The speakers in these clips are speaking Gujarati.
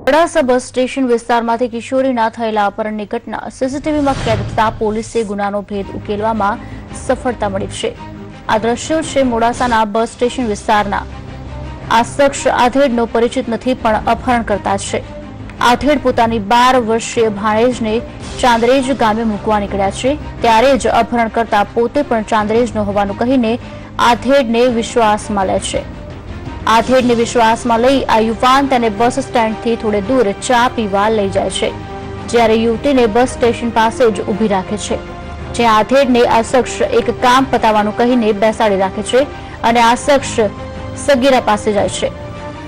મોડાસા બસ સ્ટેશન વિસ્તારમાંથી કિશોરીના થયેલા અપહરણની ઘટના સીસીટીવીમાં કેદ થતા પોલીસે ગુનાનો ભેદ ઉકેલવામાં સફળતા મળી છે। આ દ્રશ્યો છે મોડાસાના બસ સ્ટેશન વિસ્તારના। આ શખ્સ આધેડનો પરિચિત નથી પણ અપહરણ કરતા છે। આધેડ પોતાની 12 વર્ષીય ભાણેજને ચાંદરેજ ગામે મૂકવા નીકળ્યા છે, ત્યારે જ અપહરણ કરતા પોતે પણ ચાંદરેજનો હોવાનું કહીને આધેડને વિશ્વાસમાં લે છે। આધેડને વિશ્વાસમાં લઈ આ યુવાન તેને બસ સ્ટેન્ડથી થોડે દૂર ચા પીવા લઈ જાય છે, જ્યારે યુવતીને બસ સ્ટેશન પાસે જ ઊભી રાખે છે, જ્યાં આધેડને આ શખ્સ એક કામ પતાવવાનું કહીને બેસાડી રાખે છે અને આ શખ્સ સગીરા પાસે જાય છે।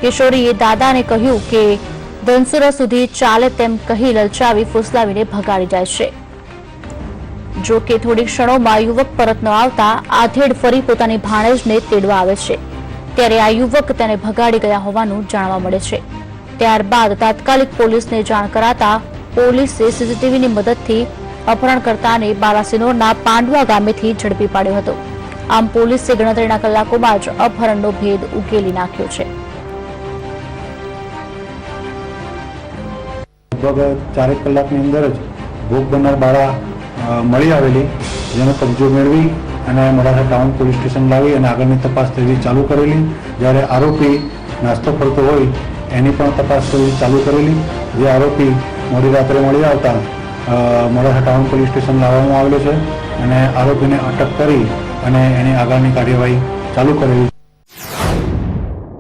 કિશોરીએ દાદાને કહ્યું કે ધનસુરા સુધી ચાલે તેમ કહી લલચાવી ફૂસલાવીને ભગાડી જાય છે। જો કે થોડી ક્ષણોમાં યુવક પરત ન આવતા આધેડ ફરી પોતાની ભાણેજને તેડવા આવે છે, ત્યારે આ યુવક તેને ભગાડી ગયા હોવાનું જાણવા મળે છે। ત્યારબાદ તાત્કાલિક પોલીસને જાણ કરાતા પોલીસે સીસીટીવીની મદદથી અપહરણકર્તાને બાલાસિનોરના પાંડવા ગામેથી ઝડપી પાડ્યો હતો। આમ પોલીસે ગણતરીના કલાકોમાં જ અપહરણનો ભેદ ઉકેલી નાખ્યો છે। લગભગ 4 કલાકની અંદર જ ભોગ બનનાર બાળા મળી આવેલી, જેનો કબજો મેળવી અને મોડાસા ટાઉન પોલીસ સ્ટેશન લાવી અને આગળની તપાસ તેની ચાલુ કરેલી। જ્યારે આરોપી નાસ્તો કરતો હોય એની પણ તપાસ ચાલુ કરેલી। જે આરોપી મોડી રાત્રે મળી આવતા મોડાસા ટાઉન પોલીસ સ્ટેશન લાવવામાં આવેલો છે અને આરોપીને અટક કરી અને એની આગળની કાર્યવાહી ચાલુ કરેલી